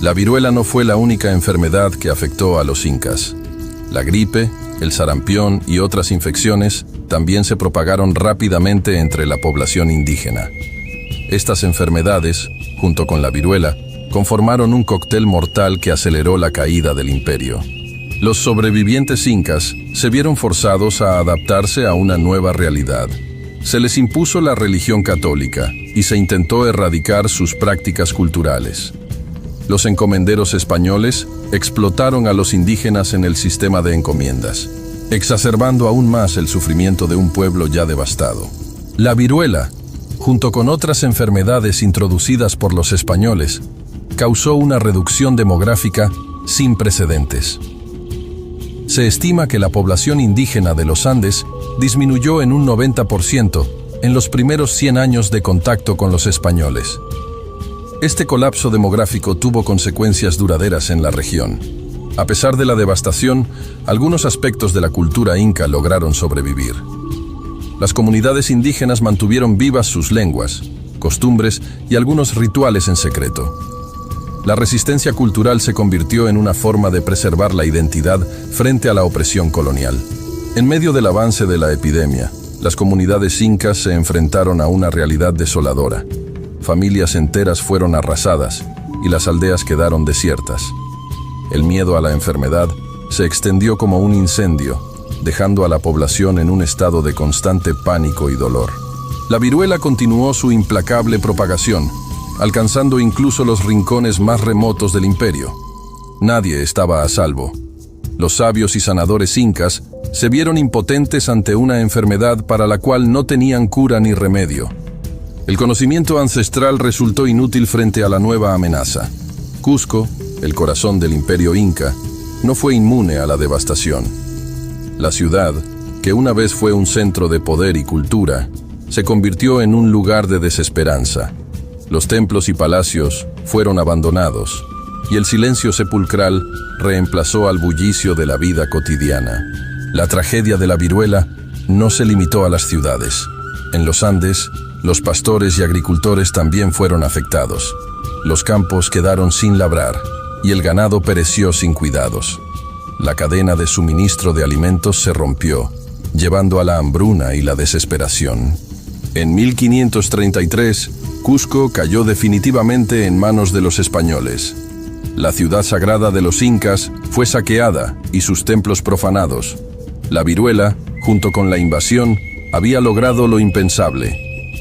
La viruela no fue la única enfermedad que afectó a los incas. La gripe, el sarampión y otras infecciones también se propagaron rápidamente entre la población indígena. Estas enfermedades, junto con la viruela, conformaron un cóctel mortal que aceleró la caída del imperio. Los sobrevivientes incas se vieron forzados a adaptarse a una nueva realidad. Se les impuso la religión católica y se intentó erradicar sus prácticas culturales. Los encomenderos españoles explotaron a los indígenas en el sistema de encomiendas, exacerbando aún más el sufrimiento de un pueblo ya devastado. La viruela, junto con otras enfermedades introducidas por los españoles, causó una reducción demográfica sin precedentes. Se estima que la población indígena de los Andes disminuyó en un 90% en los primeros 100 años de contacto con los españoles. Este colapso demográfico tuvo consecuencias duraderas en la región. A pesar de la devastación, algunos aspectos de la cultura inca lograron sobrevivir. Las comunidades indígenas mantuvieron vivas sus lenguas, costumbres y algunos rituales en secreto. La resistencia cultural se convirtió en una forma de preservar la identidad frente a la opresión colonial. En medio del avance de la epidemia, las comunidades incas se enfrentaron a una realidad desoladora. Familias enteras fueron arrasadas y las aldeas quedaron desiertas. El miedo a la enfermedad se extendió como un incendio, dejando a la población en un estado de constante pánico y dolor. La viruela continuó su implacable propagación, alcanzando incluso los rincones más remotos del imperio. Nadie estaba a salvo. Los sabios y sanadores incas se vieron impotentes ante una enfermedad para la cual no tenían cura ni remedio. El conocimiento ancestral resultó inútil frente a la nueva amenaza. Cusco, el corazón del imperio inca, no fue inmune a la devastación. La ciudad, que una vez fue un centro de poder y cultura, se convirtió en un lugar de desesperanza. Los templos y palacios fueron abandonados, y el silencio sepulcral reemplazó al bullicio de la vida cotidiana. La tragedia de la viruela no se limitó a las ciudades. En los Andes, los pastores y agricultores también fueron afectados. Los campos quedaron sin labrar y el ganado pereció sin cuidados. La cadena de suministro de alimentos se rompió, llevando a la hambruna y la desesperación. En 1533, Cusco cayó definitivamente en manos de los españoles. La ciudad sagrada de los incas fue saqueada y sus templos profanados. La viruela, junto con la invasión, había logrado lo impensable: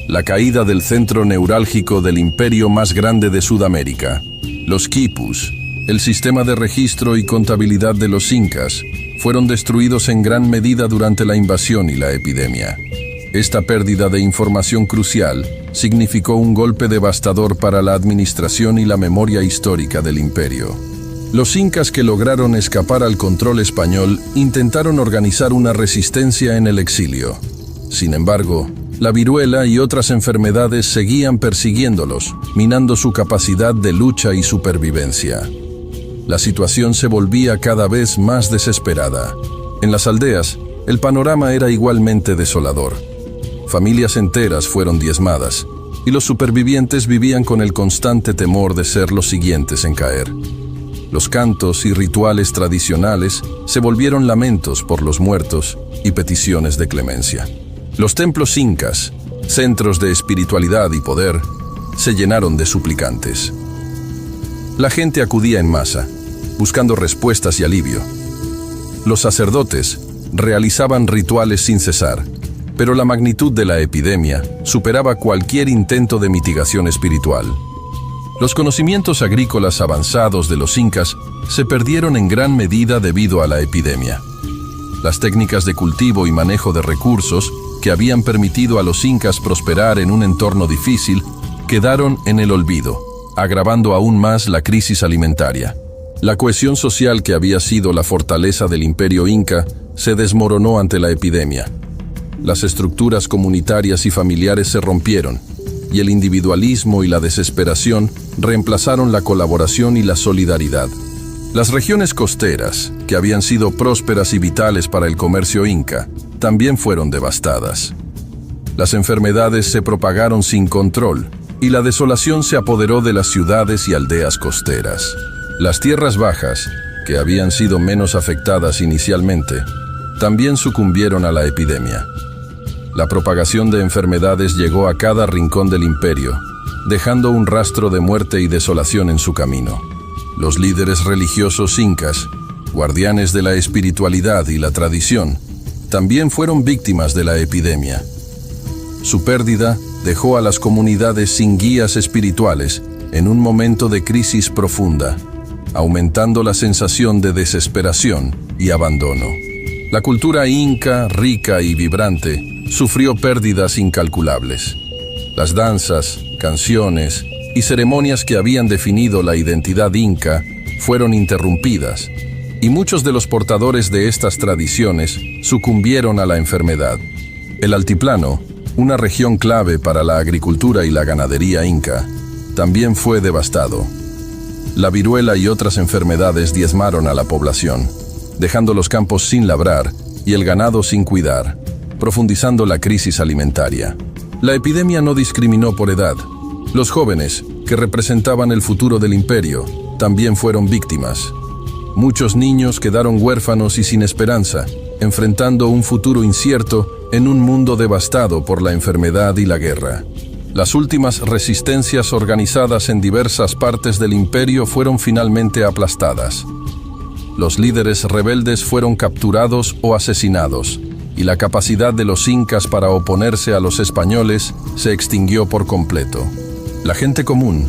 la caída del centro neurálgico del imperio más grande de Sudamérica. Los quipus, el sistema de registro y contabilidad de los incas, fueron destruidos en gran medida durante la invasión y la epidemia. Esta pérdida de información crucial significó un golpe devastador para la administración y la memoria histórica del imperio. Los incas que lograron escapar al control español intentaron organizar una resistencia en el exilio. Sin embargo, la viruela y otras enfermedades seguían persiguiéndolos, minando su capacidad de lucha y supervivencia. La situación se volvía cada vez más desesperada. En las aldeas, el panorama era igualmente desolador. Familias enteras fueron diezmadas, y los supervivientes vivían con el constante temor de ser los siguientes en caer. Los cantos y rituales tradicionales se volvieron lamentos por los muertos y peticiones de clemencia. Los templos incas, centros de espiritualidad y poder, se llenaron de suplicantes. La gente acudía en masa, buscando respuestas y alivio. Los sacerdotes realizaban rituales sin cesar, pero la magnitud de la epidemia superaba cualquier intento de mitigación espiritual. Los conocimientos agrícolas avanzados de los incas se perdieron en gran medida debido a la epidemia. Las técnicas de cultivo y manejo de recursos que habían permitido a los incas prosperar en un entorno difícil quedaron en el olvido, agravando aún más la crisis alimentaria. La cohesión social que había sido la fortaleza del imperio inca se desmoronó ante la epidemia. Las estructuras comunitarias y familiares se rompieron, y el individualismo y la desesperación reemplazaron la colaboración y la solidaridad. Las regiones costeras, que habían sido prósperas y vitales para el comercio inca, también fueron devastadas. Las enfermedades se propagaron sin control, y la desolación se apoderó de las ciudades y aldeas costeras. Las tierras bajas, que habían sido menos afectadas inicialmente, también sucumbieron a la epidemia. La propagación de enfermedades llegó a cada rincón del imperio, dejando un rastro de muerte y desolación en su camino. Los líderes religiosos incas, guardianes de la espiritualidad y la tradición, también fueron víctimas de la epidemia. Su pérdida dejó a las comunidades sin guías espirituales en un momento de crisis profunda, aumentando la sensación de desesperación y abandono. La cultura inca, rica y vibrante, sufrió pérdidas incalculables. Las danzas, canciones y ceremonias que habían definido la identidad inca fueron interrumpidas, y muchos de los portadores de estas tradiciones sucumbieron a la enfermedad. El altiplano, una región clave para la agricultura y la ganadería inca, también fue devastado. La viruela y otras enfermedades diezmaron a la población, dejando los campos sin labrar y el ganado sin cuidar, profundizando la crisis alimentaria. La epidemia no discriminó por edad. Los jóvenes, que representaban el futuro del imperio, también fueron víctimas. Muchos niños quedaron huérfanos y sin esperanza, enfrentando un futuro incierto en un mundo devastado por la enfermedad y la guerra. Las últimas resistencias organizadas en diversas partes del imperio fueron finalmente aplastadas. Los líderes rebeldes fueron capturados o asesinados, y la capacidad de los incas para oponerse a los españoles se extinguió por completo. La gente común,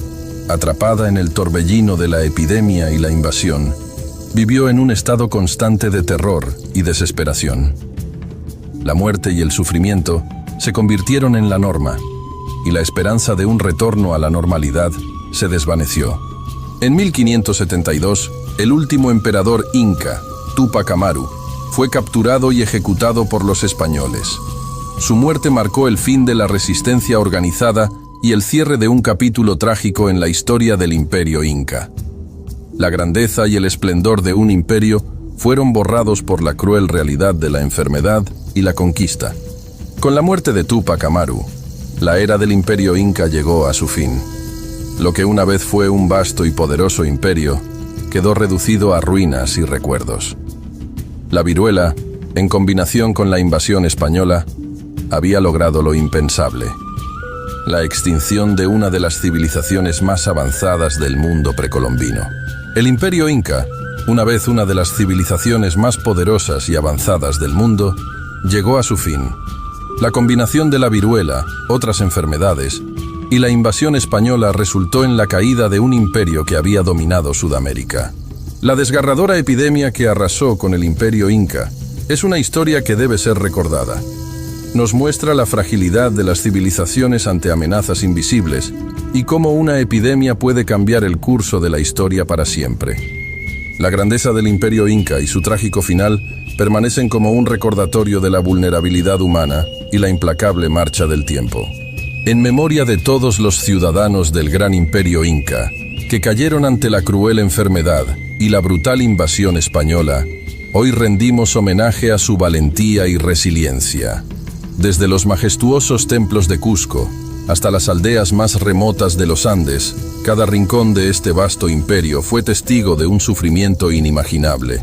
atrapada en el torbellino de la epidemia y la invasión, vivió en un estado constante de terror y desesperación. La muerte y el sufrimiento se convirtieron en la norma, y la esperanza de un retorno a la normalidad se desvaneció. En 1572, el último emperador inca, Túpac Amaru, fue capturado y ejecutado por los españoles. Su muerte marcó el fin de la resistencia organizada y el cierre de un capítulo trágico en la historia del imperio inca. La grandeza y el esplendor de un imperio fueron borrados por la cruel realidad de la enfermedad y la conquista. Con la muerte de Túpac Amaru, la era del imperio inca llegó a su fin. Lo que una vez fue un vasto y poderoso imperio, quedó reducido a ruinas y recuerdos. La viruela, en combinación con la invasión española, había logrado lo impensable: la extinción de una de las civilizaciones más avanzadas del mundo precolombino. El imperio inca, una vez una de las civilizaciones más poderosas y avanzadas del mundo, llegó a su fin. La combinación de la viruela, otras enfermedades y la invasión española resultó en la caída de un imperio que había dominado Sudamérica. La desgarradora epidemia que arrasó con el imperio inca es una historia que debe ser recordada. Nos muestra la fragilidad de las civilizaciones ante amenazas invisibles y cómo una epidemia puede cambiar el curso de la historia para siempre. La grandeza del imperio inca y su trágico final permanecen como un recordatorio de la vulnerabilidad humana y la implacable marcha del tiempo. En memoria de todos los ciudadanos del gran imperio inca, que cayeron ante la cruel enfermedad y la brutal invasión española, hoy rendimos homenaje a su valentía y resiliencia. Desde los majestuosos templos de Cusco hasta las aldeas más remotas de los Andes, cada rincón de este vasto imperio fue testigo de un sufrimiento inimaginable.